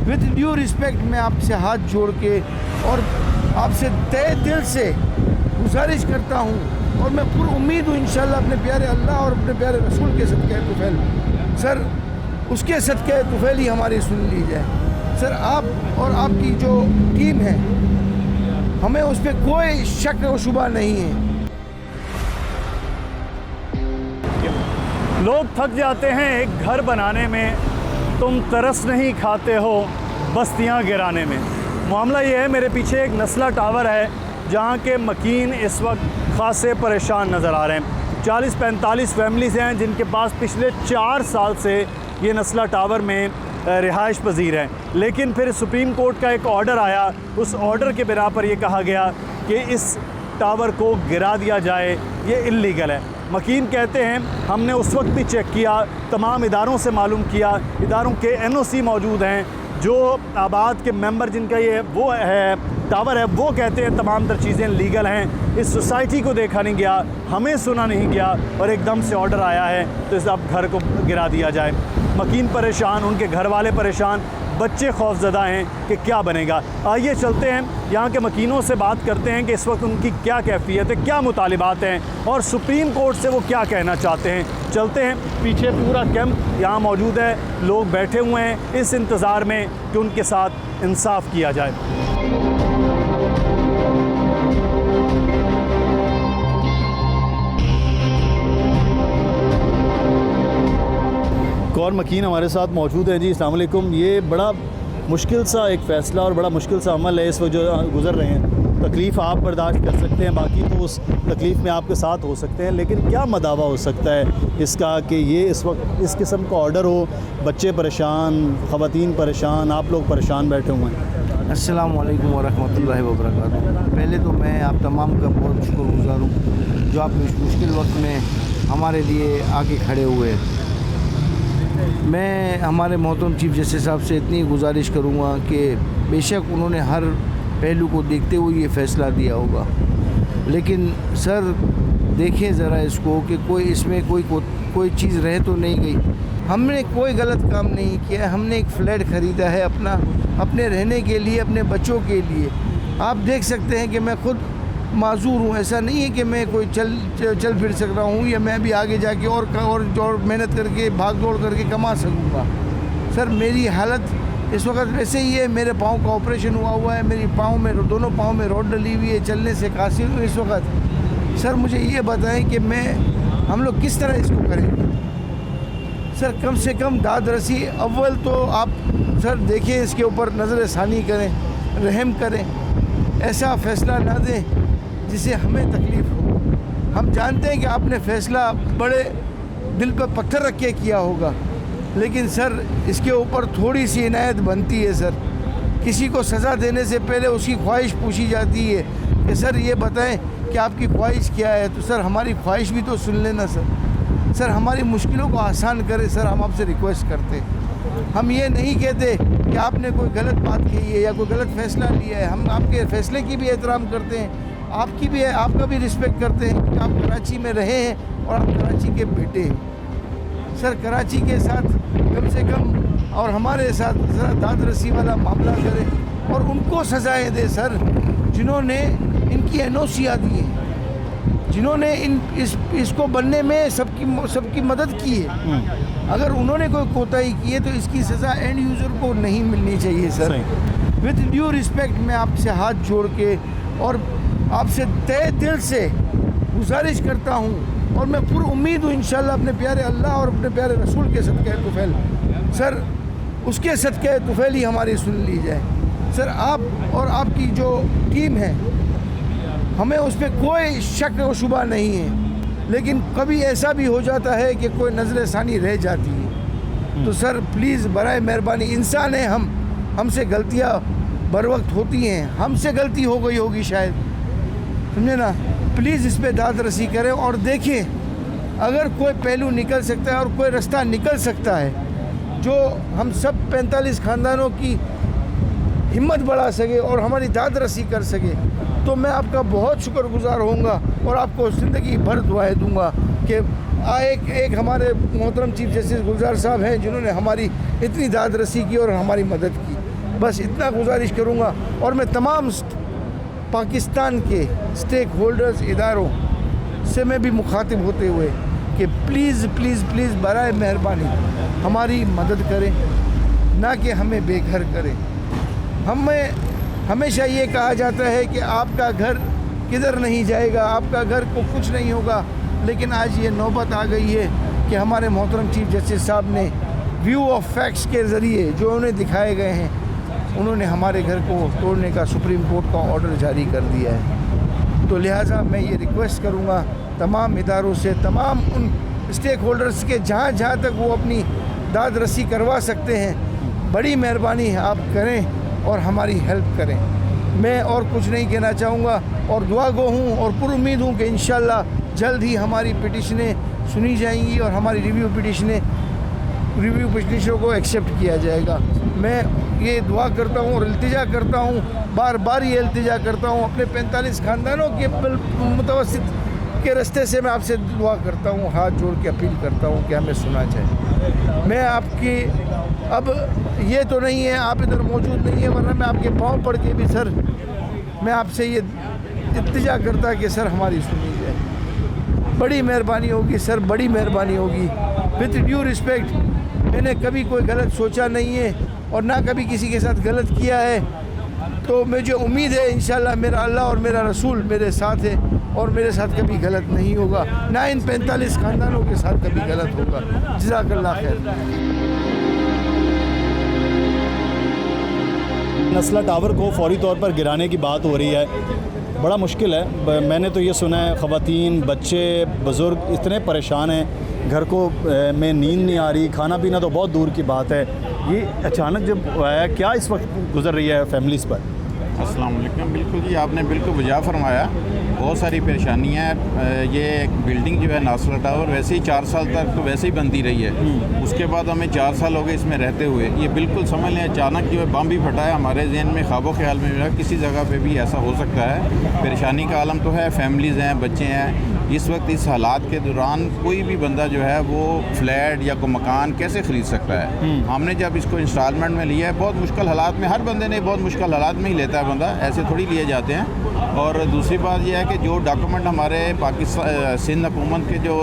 With due respect मैं आपसे हाथ जोड़ के और आपसे तहे दिल से गुजारिश करता हूँ और मैं पूरी उम्मीद हूँ इंशाल्लाह अपने प्यारे अल्लाह और अपने प्यारे रसूल के सदक़े तुफ़ैल सर उसके सदक़े तुफ़ैल ही हमारी सुन ली जाए। सर आप और आपकी जो टीम है हमें उस पर कोई शक और शुबा नहीं है। लोग थक जाते हैं एक घर बनाने में, तुम तरस नहीं खाते हो बस्तियां गिराने में। मामला ये है, मेरे पीछे एक नस्ला टावर है जहां के मकीन इस वक्त खासे परेशान नज़र आ रहे हैं। 40-45 फैमिलीज़ हैं जिनके पास पिछले 4 साल से ये नस्ला टावर में रिहाइश पजीर हैं, लेकिन फिर सुप्रीम कोर्ट का एक ऑर्डर आया। उस ऑर्डर के बिना पर यह कहा गया कि इस टावर को गिरा दिया जाए, ये इल्लीगल है। मकीन कहते हैं हमने उस वक्त भी चेक किया, तमाम इदारों से मालूम किया, इदारों के NOC मौजूद हैं, जो आबाद के मेंबर जिनका ये वो है टावर है वो कहते हैं तमाम तर चीज़ें लीगल हैं। इस सोसाइटी को देखा नहीं गया, हमें सुना नहीं गया और एकदम से ऑर्डर आया है तो इस अब घर को गिरा दिया जाए। मकीन परेशान, उनके घर वाले परेशान, बच्चे खौफज़दा हैं कि क्या बनेगा। आइए चलते हैं यहाँ के मकीनों से बात करते हैं कि इस वक्त उनकी क्या कैफियत है, क्या मुतालिबात हैं और सुप्रीम कोर्ट से वो क्या कहना चाहते हैं। चलते हैं, पीछे पूरा कैंप यहाँ मौजूद है, लोग बैठे हुए हैं इस इंतज़ार में कि उनके साथ इंसाफ किया जाए। और मकीन हमारे साथ मौजूद हैं जी। अस्सलाम वालेकुम। ये बड़ा मुश्किल सा एक फ़ैसला और बड़ा मुश्किल सा अमल है इस वक्त जो गुज़र रहे हैं। तकलीफ़ आप बर्दाश्त कर सकते हैं, बाकी तो उस तकलीफ़ में आपके साथ हो सकते हैं, लेकिन क्या मदावा हो सकता है इसका कि ये इस वक्त इस किस्म का ऑर्डर हो, बच्चे परेशान, ख़वातीन परेशान, आप लोग परेशान बैठे हुए हैं। अस्सलाम वालेकुम वरहमतुल्लाहि वबरकातुहू। पहले तो मैं आप तमाम का बहुत शुक्रगुज़ार हूँ जो आप इस मुश्किल वक्त में हमारे लिए आके खड़े हुए। मैं हमारे मोहतरम चीफ़ जस्टिस साहब से इतनी गुजारिश करूँगा कि बेशक उन्होंने हर पहलू को देखते हुए ये फ़ैसला दिया होगा, लेकिन सर देखें ज़रा इसको कि कोई इसमें कोई चीज़ रह तो नहीं गई। हमने कोई गलत काम नहीं किया, हमने एक फ़्लैट ख़रीदा है अपने रहने के लिए, अपने बच्चों के लिए। आप देख सकते हैं कि मैं ख़ुद माजूर हूँ, ऐसा नहीं है कि मैं कोई चल फिर सक रहा हूँ या मैं भी आगे जाके और मेहनत करके भाग दौड़ करके कमा सकूँगा। सर मेरी हालत इस वक्त वैसे ही है, मेरे पाँव का ऑपरेशन हुआ है, मेरी दोनों पाँव में रॉड डली हुई है, चलने से कासिर हूँ इस वक्त। सर मुझे ये बताएं कि हम लोग किस तरह इसको करेंगे। सर कम से कम दाद रसी अव्वल तो आप सर देखें, इसके ऊपर नज़र सानी करें, रहम करें, ऐसा फ़ैसला ना दें जिससे हमें तकलीफ़ हो। हम जानते हैं कि आपने फ़ैसला बड़े दिल पर पत्थर रख के किया होगा, लेकिन सर इसके ऊपर थोड़ी सी इनायत बनती है। सर किसी को सज़ा देने से पहले उसकी ख्वाहिश पूछी जाती है कि सर ये बताएं कि आपकी ख्वाहिश क्या है, तो सर हमारी ख्वाहिश भी तो सुन लेना सर हमारी मुश्किलों को आसान करें। सर हम आपसे रिक्वेस्ट करते हैं, हम ये नहीं कहते कि आपने कोई गलत बात कही है या कोई गलत फ़ैसला लिया है। हम आपके फ़ैसले की भी एहतराम करते हैं, आपका भी रिस्पेक्ट करते हैं कि आप कराची में रहे हैं और आप कराची के बेटे हैं। सर कराची के साथ कम से कम और हमारे साथ ज़रा दाद रसी वाला मामला करें और उनको सज़ाएं दें सर जिन्होंने इनकी NOC दी है, जिन्होंने इसको बनने में सबकी मदद की है। अगर उन्होंने कोई कोताही की है तो इसकी सज़ा एंड यूज़र को नहीं मिलनी चाहिए। सर विद ड्यू रिस्पेक्ट मैं आपसे हाथ जोड़ के और आपसे तहे दिल से गुजारिश करता हूँ और मैं पूरी उम्मीद हूँ इंशाल्लाह अपने प्यारे अल्लाह और अपने प्यारे रसूल के सदक़े तुफ़ैल सर उसके सदक़े तुफ़ैल ही हमारी सुन ली जाए। सर आप और आपकी जो टीम है हमें उस पर कोई शक और शुबा नहीं है, लेकिन कभी ऐसा भी हो जाता है कि कोई नज़र सानी रह जाती है। तो सर प्लीज़ बराए मेहरबानी, इंसान है हमसे गलतियाँ बर वक्त होती हैं, हमसे गलती हो गई होगी शायद, समझे ना। प्लीज़ इस पर दाद रसी करें और देखें अगर कोई पहलू निकल सकता है और कोई रास्ता निकल सकता है जो हम सब 45 ख़ानदानों की हिम्मत बढ़ा सके और हमारी दाद रसी कर सके, तो मैं आपका बहुत शुक्रगुज़ार होऊंगा और आपको ज़िंदगी भर दुआएं दूंगा कि एक हमारे मोहतरम चीफ़ जस्टिस गुलजार साहब हैं जिन्होंने हमारी इतनी दाद रसी की और हमारी मदद की। बस इतना गुजारिश करूँगा। और मैं तमाम पाकिस्तान के स्टेक होल्डर्स इदारों से मैं भी मुखातिब होते हुए कि प्लीज़ प्लीज़ प्लीज़ बराए मेहरबानी हमारी मदद करें, ना कि हमें बेघर करें। हमें हमेशा ये कहा जाता है कि आपका घर किधर नहीं जाएगा, आपका घर को कुछ नहीं होगा, लेकिन आज ये नौबत आ गई है कि हमारे मोहतरम चीफ जस्टिस साहब ने व्यू ऑफ फैक्ट्स के ज़रिए जो उन्हें दिखाए गए हैं, उन्होंने हमारे घर को तोड़ने का सुप्रीम कोर्ट का ऑर्डर जारी कर दिया है। तो लिहाजा मैं ये रिक्वेस्ट करूँगा तमाम इदारों से, तमाम उन स्टेक होल्डर्स के जहाँ जहाँ तक वो अपनी दाद रसी करवा सकते हैं, बड़ी मेहरबानी आप करें और हमारी हेल्प करें। मैं और कुछ नहीं कहना चाहूँगा और दुआ गो हूँ और पुरुम्मीद हूँ कि इंशाल्लाह जल्द ही हमारी पिटिशनें सुनी जाएंगी और हमारी रिव्यू पिटिशनों को एक्सेप्ट किया जाएगा। मैं ये दुआ करता हूँ और इल्तिजा करता हूँ, बार बार ये इल्तिजा करता हूँ अपने 45 ख़ानदानों के मुतवस्सित के रास्ते से मैं आपसे दुआ करता हूँ, हाथ जोड़ के अपील करता हूँ कि हमें सुना जाए। मैं आपकी अब ये तो नहीं है आप इधर मौजूद नहीं है, वरना मैं आपके पाँव पड़ के भी सर मैं आपसे ये इल्तिजा करता कि सर हमारी सुनी जाए। बड़ी मेहरबानी होगी सर, बड़ी मेहरबानी होगी। विथ ड्यू रिस्पेक्ट, मैंने कभी कोई गलत सोचा नहीं है और ना कभी किसी के साथ गलत किया है। तो मुझे उम्मीद है इंशाल्लाह मेरा अल्लाह और मेरा रसूल मेरे साथ है और मेरे साथ कभी गलत नहीं होगा, ना इन 45 ख़ानदानों के साथ कभी गलत होगा। जज़ाकल्लाह खैर। नस्ला टावर को फौरी तौर पर गिराने की बात हो रही है, बड़ा मुश्किल है। मैंने तो ये सुना है ख़वातीन, बच्चे, बुज़ुर्ग इतने परेशान हैं, घर को में नींद नहीं आ रही, खाना पीना तो बहुत दूर की बात है। ये अचानक जब आया, क्या इस वक्त गुजर रही है फैमिलीज़ पर? अस्सलाम वालेकुम। बिल्कुल जी, आपने बिल्कुल वजह फरमाया, बहुत सारी परेशानियाँ हैं। ये बिल्डिंग जो है नासरा टावर वैसे ही 4 साल तक तो वैसे ही बनती रही है, उसके बाद हमें 4 साल हो गए इसमें रहते हुए। ये बिल्कुल समझ लें अचानक जो है बम भी फटा है, हमारे जहन में ख्वाबो ख्याल में जो है किसी जगह पे भी ऐसा हो सकता है। परेशानी का आलम तो है, फैमिलीज़ हैं, बच्चे हैं। इस वक्त इस हालात के दौरान कोई भी बंदा जो है वो फ्लैट या कोई मकान कैसे ख़रीद सकता है। हमने जब इसको इंस्टॉलमेंट में लिया है, बहुत मुश्किल हालात में, हर बंदे ने बहुत मुश्किल हालात में ही लेता है बंदा, ऐसे थोड़ी लिए जाते हैं। और दूसरी बात यह है कि जो डॉक्यूमेंट हमारे पाकिस्तान सिंध हुकूमत के जो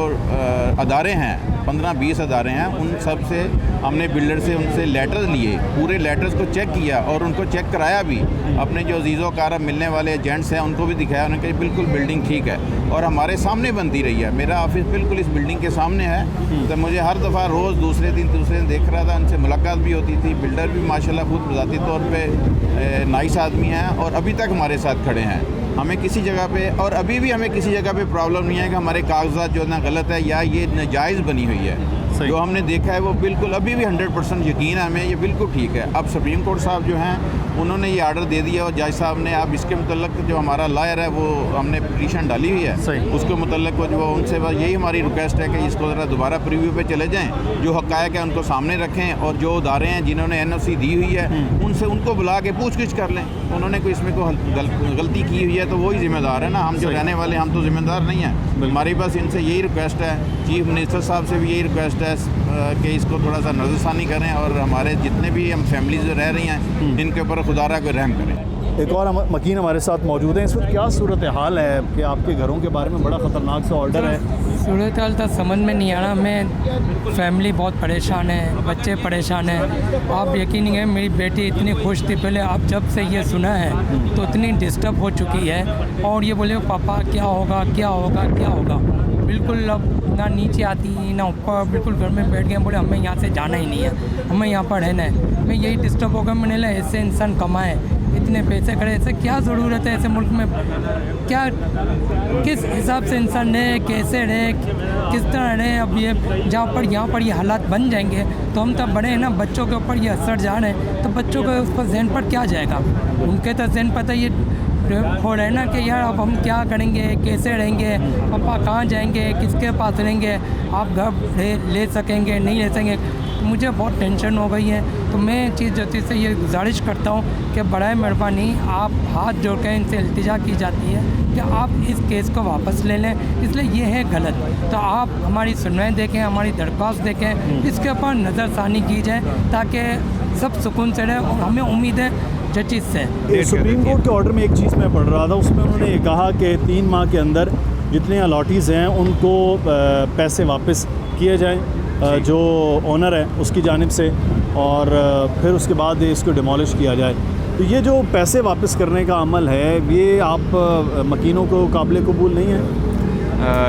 अदारे हैं, 15-20 अदारे हैं, उन सब से हमने बिल्डर से उनसे लेटर्स लिए, पूरे लेटर्स को चेक किया और उनको चेक कराया भी। अपने जो अजीज़ो कारब मिलने वाले एजेंट्स हैं उनको भी दिखाया, उन्होंने कहा बिल्कुल बिल्डिंग ठीक है और हमारे सामने बनती रही है। मेरा ऑफिस बिल्कुल इस बिल्डिंग के सामने है, तो मुझे हर दफ़ा रोज़ दूसरे दिन देख रहा था, उनसे मुलाकात भी होती थी। बिल्डर भी माशाल्लाह खुद ज़ाती तौर पे नाइस आदमी हैं और अभी तक हमारे साथ खड़े हैं। हमें किसी जगह पे और अभी भी हमें किसी जगह पे प्रॉब्लम नहीं है कि हमारे कागजात जो है ना गलत है या ये नाजायज़ बनी हुई है। जो हमने देखा है वो बिल्कुल अभी भी 100% यकीन है हमें, ये बिल्कुल ठीक है। अब सुप्रीम कोर्ट साहब जो हैं उन्होंने ये आर्डर दे दिया और जज साहब ने अब इसके मतलब जो हमारा लॉयर है वो हमने पिटीशन डाली हुई है, उसके मतलब जो उनसे बस यही हमारी रिक्वेस्ट है कि इसको ज़रा दोबारा प्रीव्यू पे चले जाएँ, जो हक़ायक़ है उनको सामने रखें और जो अदारे हैं जिन्होंने NOC दी हुई है उनसे उनको बुला के पूछ-गिछ कर लें। उन्होंने कोई इसमें कोई गलती की हुई है तो वही ज़िम्मेदार है ना, हम जो रहने वाले हम तो ज़िम्मेदार नहीं हैं। हमारी बस इनसे यही रिक्वेस्ट है, चीफ मिनिस्टर साहब से भी यही रिक्वेस्ट है कि इसको थोड़ा सा नज़रसानी करें और हमारे जितने भी हम फैमिलीज जो रह रही हैं इनके ऊपर खुदारा को रहम करें। एक और मकीन हमारे साथ मौजूद हैं। इस वक्त क्या सूरत हाल है कि आपके घरों के बारे में बड़ा ख़तरनाक सा ऑर्डर है? सूरत हाल तो समझ में नहीं आ रहा। मैं फैमिली बहुत परेशान है, बच्चे परेशान हैं। आप यकीन नहीं है, मेरी बेटी इतनी खुश थी पहले, आप जब से ये सुना है तो इतनी डिस्टर्ब हो चुकी है और ये बोले पापा क्या होगा क्या होगा क्या होगा। बिल्कुल अब ना नीचे आती ना ऊपर, बिल्कुल घर में बैठ गए, बोले हमें यहाँ से जाना ही नहीं है, हमें यहाँ पर रहना है। मैं यही डिस्टर्ब होगा, मैंने लगा ऐसे इंसान कमाए, इतने पैसे करे, ऐसे क्या ज़रूरत है ऐसे मुल्क में, क्या किस हिसाब से इंसान रहे, कैसे रहे, किस तरह रहे। अब ये जहाँ पर यहाँ पर ये हालात बन जाएंगे तो हम तब बड़े हैं ना, बच्चों के ऊपर ये असर जा रहे हैं तो बच्चों के उस पर जहन पर क्या जाएगा। उनके तो जहन पता ये हो रहा है ना कि यार अब हम क्या करेंगे, कैसे रहेंगे, पापा कहाँ जाएंगे, किसके पास रहेंगे, आप घर ले सकेंगे नहीं ले सकेंगे। मुझे बहुत टेंशन हो गई है। तो मैं चीफ़ जस्टिस से ये गुजारिश करता हूँ कि बड़ा मेहरबानी आप हाथ जोड़ कर इनसे इल्तिजा की जाती है कि आप इस केस को वापस ले लें, इसलिए ये है गलत। तो आप हमारी सुनवाई देखें, हमारी दरख्वास्त देखें, इसके ऊपर नज़रसानी की जाए ताकि सब सुकून से रहे और हमें उम्मीद है जस्टिस से। सुप्रीम कोर्ट के ऑर्डर में एक चीज़ मैं पढ़ रहा था, उसमें उन्होंने ये कहा कि 3 माह के अंदर जितने अलॉटीज़ हैं उनको पैसे वापस किए जाएं जो ओनर है उसकी जानिब से, और फिर उसके बाद इसको डिमोलिश किया जाए। तो ये जो पैसे वापस करने का अमल है ये आप मकीनों को काबिल कबूल नहीं है?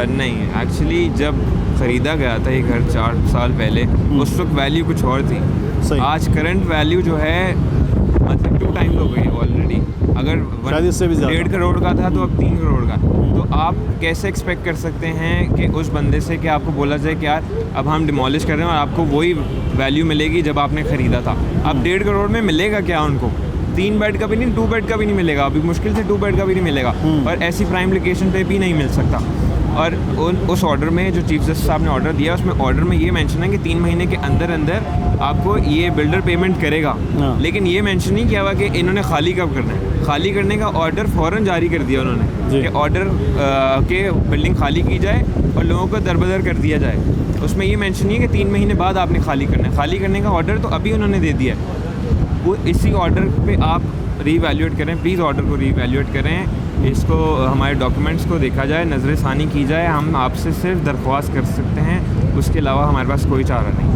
नहीं, एक्चुअली जब ख़रीदा गया था ये घर 4 साल पहले, उस वक्त वैल्यू कुछ और थी। सही। आज करंट वैल्यू जो है मतलब 2 टाइम्स हो गई ऑलरेडी। अगर शायद इससे भी ज़्यादा। 1.5 करोड़ का था तो अब 3 करोड़ का। तो आप कैसे एक्सपेक्ट कर सकते हैं कि उस बंदे से कि आपको बोला जाए कि यार अब हम डिमोलिश कर रहे हैं और आपको वही वैल्यू मिलेगी जब आपने ख़रीदा था। अब 1.5 करोड़ में मिलेगा क्या उनको? 3 बेड का भी नहीं, 2 बेड का भी नहीं मिलेगा, अभी मुश्किल से 2 बेड का भी नहीं मिलेगा, और ऐसी प्राइम लोकेशन पे भी नहीं मिल सकता। और उस ऑर्डर में जो चीफ जस्टिस साहब ने ऑर्डर दिया उसमें ऑर्डर में ये मेंशन है कि 3 महीने के अंदर अंदर आपको ये बिल्डर पेमेंट करेगा, लेकिन ये मेंशन नहीं किया हुआ कि इन्होंने खाली कब करना है। खाली करने का ऑर्डर फ़ौरन जारी कर दिया उन्होंने कि ऑर्डर के बिल्डिंग खाली की जाए और लोगों को दरबदर कर दिया जाए। उसमें ये मेंशन नहीं है कि 3 महीने बाद आपने खाली करना है। खाली करने का ऑर्डर तो अभी उन्होंने दे दिया है। वो इसी ऑर्डर पे आप रीवैल्यूएट करें, प्लीज़ ऑर्डर को रीवैल्यूएट करें, इसको हमारे डॉक्यूमेंट्स को देखा जाए, नज़र सानी की जाए। हम आपसे सिर्फ दरख्वास्त कर सकते हैं, उसके अलावा हमारे पास कोई चारा नहीं।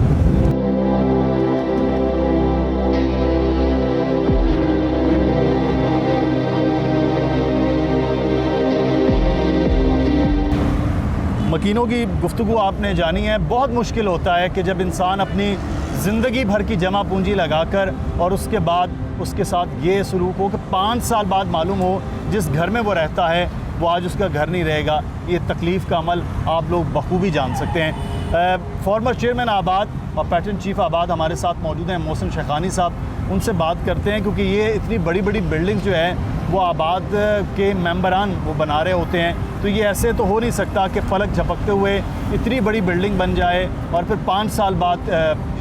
मकीनों की गुफ्तगू आपने जानी है। बहुत मुश्किल होता है कि जब इंसान अपनी ज़िंदगी भर की जमा पूंजी लगाकर और उसके बाद उसके साथ ये सलूक हो कि 5 साल बाद मालूम हो जिस घर में वो रहता है वो आज उसका घर नहीं रहेगा। ये तकलीफ़ का अमल आप लोग बखूबी जान सकते हैं। फॉर्मर चेयरमैन आबाद और पैटर्न चीफ आबाद हमारे साथ मौजूद हैं, मोहसिन शेखानी साहब। उनसे बात करते हैं क्योंकि ये इतनी बड़ी बड़ी बिल्डिंग जो है वो आबाद के मेंबरान वो बना रहे होते हैं, तो ये ऐसे तो हो नहीं सकता कि पलक झपकते हुए इतनी बड़ी बिल्डिंग बन जाए और फिर 5 साल बाद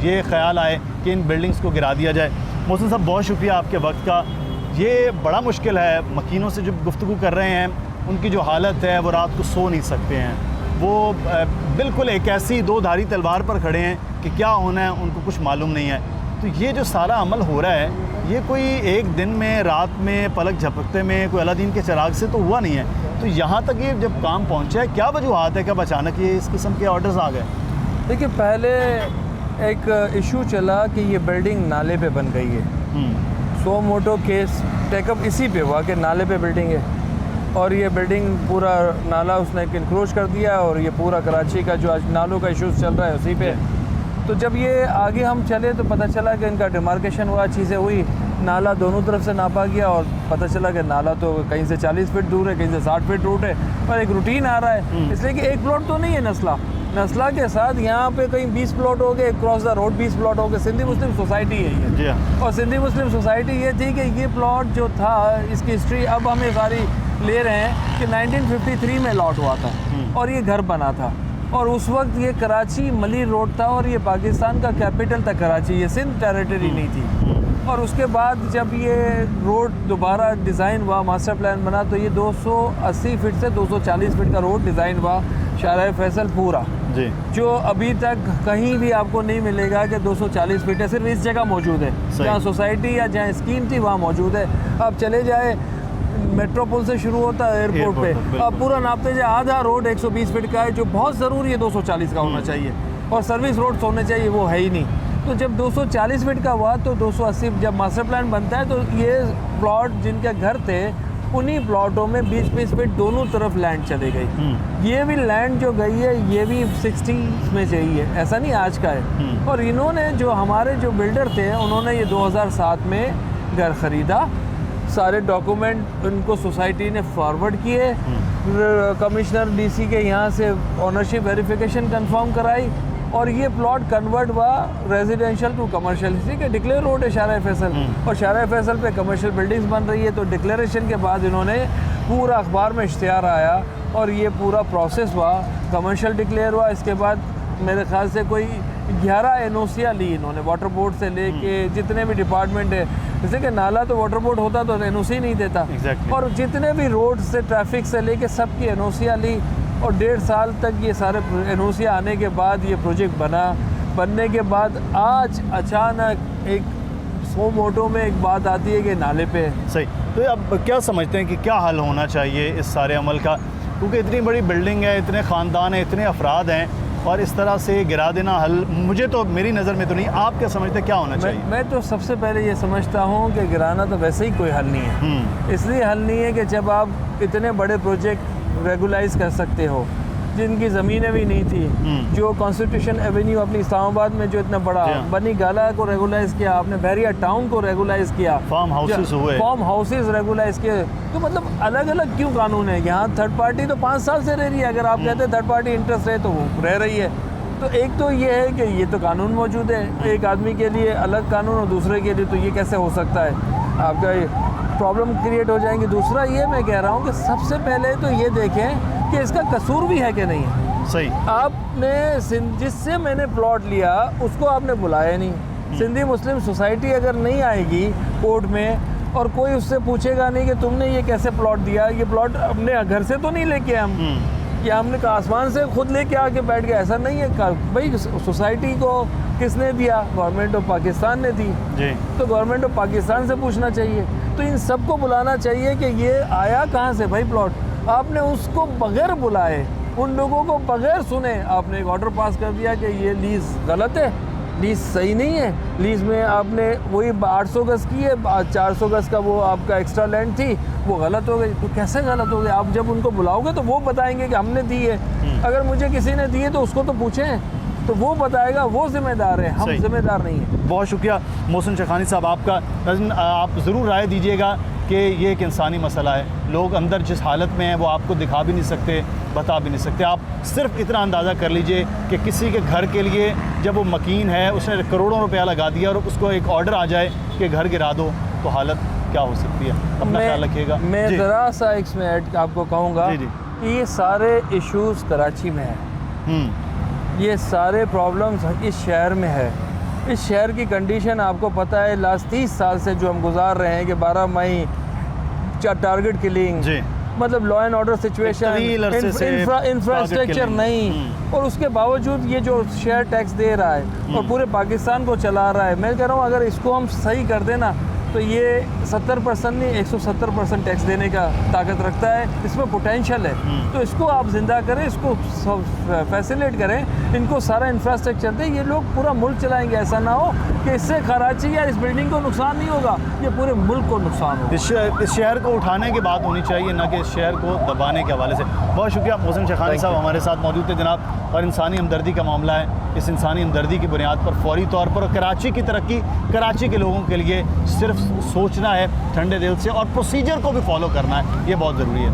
ये ख्याल आए कि इन बिल्डिंग्स को गिरा दिया जाए। मोहसिन साहब बहुत शुक्रिया आपके वक्त का। ये बड़ा मुश्किल है, मकीनों से जो गुफ्तगू कर रहे हैं उनकी जो हालत है वो रात को सो नहीं सकते हैं, वो बिल्कुल एक ऐसी 2 धारी तलवार पर खड़े हैं कि क्या होना है उनको कुछ मालूम नहीं है। तो ये जो सारा अमल हो रहा है ये कोई एक दिन में, रात में, पलक झपकते में, कोई अलादीन के चिराग से तो हुआ नहीं है। तो यहाँ तक ये जब काम पहुँचा है, क्या वजूहत है, कब अचानक ये इस किस्म के ऑर्डर्स आ गए? देखिए, पहले एक इशू चला कि ये बिल्डिंग नाले पे बन गई है। सो मोटो केस टेकअप इसी पे हुआ कि नाले पे बिल्डिंग है और ये बिल्डिंग पूरा नाला उसने इनक्रोच कर दिया और ये पूरा कराची का जो आज नालों का इशूज़ चल रहा है उसी पे। तो जब ये आगे हम चले तो पता चला कि इनका डिमार्केशन हुआ, चीज़ें हुई, नाला दोनों तरफ से नापा गया और पता चला कि नाला तो कहीं से 40 फीट दूर है, कहीं से 60 फीट रूट है, पर एक रूटीन आ रहा है। इसलिए कि एक प्लॉट तो नहीं है नस्ला के साथ यहाँ पे कहीं 20 प्लॉट हो गए, क्रॉस द रोड 20 प्लॉट हो गए। सिंधी मुस्लिम सोसाइटी है ये, और सिंधी मुस्लिम सोसाइटी ये थी कि ये प्लॉट जो था इसकी हिस्ट्री अब हमें सारी ले रहे हैं कि 1953 में लॉट हुआ था और ये घर बना था और उस वक्त ये कराची मलिर रोड था और ये पाकिस्तान का कैपिटल था कराची, ये सिंध टेरिटरी नहीं थी। और उसके बाद जब ये रोड दोबारा डिज़ाइन हुआ, मास्टर प्लान बना, तो ये 280 फीट से 240 फीट का रोड डिज़ाइन हुआ, शाहराह फैसल पूरा जी, जो अभी तक कहीं भी आपको नहीं मिलेगा कि 240 फीट है, सिर्फ इस जगह मौजूद है जहाँ सोसाइटी या जहाँ स्कीम थी वहाँ मौजूद है। अब चले जाए मेट्रोपोल से शुरू होता है एयरपोर्ट पे, अब पूरा नापते जाए, आधा रोड 120 फीट का है जो बहुत ज़रूरी है 240 का होना चाहिए, और सर्विस रोड्स होने चाहिए, वो है ही नहीं। तो जब 240 फीट का हुआ तो 280 जब मास्टर प्लान बनता है तो ये प्लॉट जिनके घर थे उन्हीं प्लॉटों में 20-20 फीट दोनों तरफ लैंड चले गई। ये भी लैंड जो गई है ये भी 60s में चाहिए, ऐसा नहीं आज का है। और इन्होंने जो हमारे जो बिल्डर थे उन्होंने ये 2007 में घर ख़रीदा, सारे डॉक्यूमेंट उनको सोसाइटी ने फॉरवर्ड किए, कमिश्नर डीसी के यहाँ से ओनरशिप वेरिफिकेशन कंफर्म कराई और ये प्लॉट कन्वर्ट हुआ रेजिडेंशियल टू कमर्शियल। इसी के डिक्लेयर रोड है शाहराह फैसल और शाहराह फैसल पे कमर्शियल बिल्डिंग्स बन रही है। तो डिक्लेरेशन के बाद इन्होंने पूरा अखबार में इश्तिहार आया और ये पूरा प्रोसेस हुआ, कमर्शियल डिक्लेयर हुआ। इसके बाद मेरे ख्याल से कोई 11 एनओसियाँ ली इन्होंने, वाटर बोर्ड से लेके जितने भी डिपार्टमेंट है, जैसे कि नाला तो वाटर बोर्ड होता तो एनओसी नहीं देता, और जितने भी रोड से ट्रैफिक से लेके सबकी एनओसियाँ ली और 1.5 साल तक ये सारे एनओसियाँ आने के बाद ये प्रोजेक्ट बना। बनने के बाद आज अचानक एक 100 मोटो में एक बात आती है कि नाले पे सही। तो अब क्या समझते हैं कि क्या हल होना चाहिए इस सारे अमल का, क्योंकि इतनी बड़ी बिल्डिंग है, इतने ख़ानदान हैं, इतने अफराद हैं, और इस तरह से गिरा देना हल मुझे तो, मेरी नज़र में तो नहीं। आप क्या समझते हैं क्या होना चाहिए? मैं तो सबसे पहले ये समझता हूँ कि गिराना तो वैसे ही कोई हल नहीं है। इसलिए हल नहीं है कि जब आप इतने बड़े प्रोजेक्ट रेगुलाइज कर सकते हो, जिनकी ज़मीनें भी नहीं थी, जो कॉन्स्टिट्यूशन एवेन्यू अपनी इस्लामाबाद में जो इतना बड़ा, बनी गाला को रेगुलाइज किया आपने, बहरिया टाउन को रेगुलाइज किया, फार्म हाउसेस हुए, फार्म हाउसेस रेगुलाइज किए। तो मतलब अलग अलग क्यों कानून है? यहाँ थर्ड पार्टी तो 5 साल से रह रही है, अगर आप कहते हैं थर्ड पार्टी इंटरेस्ट है तो वो रह रही है। तो एक तो ये है कि ये तो कानून मौजूद है, एक आदमी के लिए अलग कानून और दूसरे के लिए, तो ये कैसे हो सकता है? आपका प्रॉब्लम क्रिएट हो जाएंगी। दूसरा ये मैं कह रहा हूँ कि सबसे पहले तो ये देखें कि इसका कसूर भी है कि नहीं है। सही। आपने जिससे मैंने प्लॉट लिया उसको आपने बुलाया नहीं। सिंधी मुस्लिम सोसाइटी अगर नहीं आएगी कोर्ट में और कोई उससे पूछेगा नहीं कि तुमने ये कैसे प्लॉट दिया, ये प्लॉट अपने घर से तो नहीं लेके हम, या हमने आसमान से खुद लेके आके बैठ गए, ऐसा नहीं है। भाई सोसाइटी को किसने दिया? गवर्नमेंट ऑफ पाकिस्तान ने दी जी। तो गवर्नमेंट ऑफ पाकिस्तान से पूछना चाहिए। तो इन सबको बुलाना चाहिए कि ये आया कहाँ से भाई प्लॉट। आपने उसको बगैर बुलाए, उन लोगों को बगैर सुने आपने एक ऑर्डर पास कर दिया कि ये लीज़ गलत है, लीज़ सही नहीं है। लीज़ में आपने वही 800 गज़ की है, 400 गज़ का वो आपका एक्स्ट्रा लैंड थी, वो गलत हो गई। तो कैसे गलत हो गई? आप जब उनको बुलाओगे तो वो बताएंगे कि हमने दी है। अगर मुझे किसी ने दी है तो उसको तो पूछें, तो वो बताएगा, वो जिम्मेदार है, हम जिम्मेदार नहीं है। बहुत शुक्रिया मोहसिन शेखानी साहब आपका। नाज़रीन, आप ज़रूर राय दीजिएगा कि ये एक इंसानी मसला है। लोग अंदर जिस हालत में हैं वो आपको दिखा भी नहीं सकते, बता भी नहीं सकते। आप सिर्फ इतना अंदाज़ा कर लीजिए कि किसी के घर के लिए जब वो मकीन है, उसने करोड़ों रुपया लगा दिया और उसको एक ऑर्डर आ जाए कि घर गिरा दो, तो हालत क्या हो सकती है? अपना ख्याल रखिएगा। मैं ज़रा सा इसमें ऐड आपको कहूँगा कि ये सारे इश्यूज़ कराची में हैं, ये सारे प्रॉब्लम्स इस शहर में है। इस शहर की कंडीशन आपको पता है, लास्ट 30 साल से जो हम गुजार रहे हैं कि 12 मई टारगेट किलिंग, मतलब law and order situation, infrastructure नहीं, और उसके बावजूद ये जो शेयर टैक्स दे रहा है और पूरे पाकिस्तान को चला रहा है। मैं कह रहा हूँ अगर इसको हम सही कर देना तो ये 70% नहीं 170% टैक्स देने का ताकत रखता है, इसमें पोटेंशियल है। तो इसको आप जिंदा करें, इसको फैसिलिटेट करें, इनको सारा इंफ्रास्ट्रक्चर दें, ये लोग पूरा मुल्क चलाएंगे। ऐसा ना हो कि इससे कराची या इस बिल्डिंग को नुकसान नहीं होगा, ये पूरे मुल्क को नुकसान होगा। इस शहर को उठाने की बात होनी चाहिए, ना कि इस शहर को दबाने के हवाले से। बहुत शुक्रिया मोहसिन शेखानी साहब हमारे साथ मौजूद थे जनाब। और इंसानी हमदर्दी का मामला है, इस इंसानी हमदर्दी की बुनियाद पर फौरी तौर पर कराची की तरक्की, कराची के लोगों के लिए सिर्फ सोचना है ठंडे दिल से, और प्रोसीजर को भी फॉलो करना है, ये बहुत ज़रूरी है।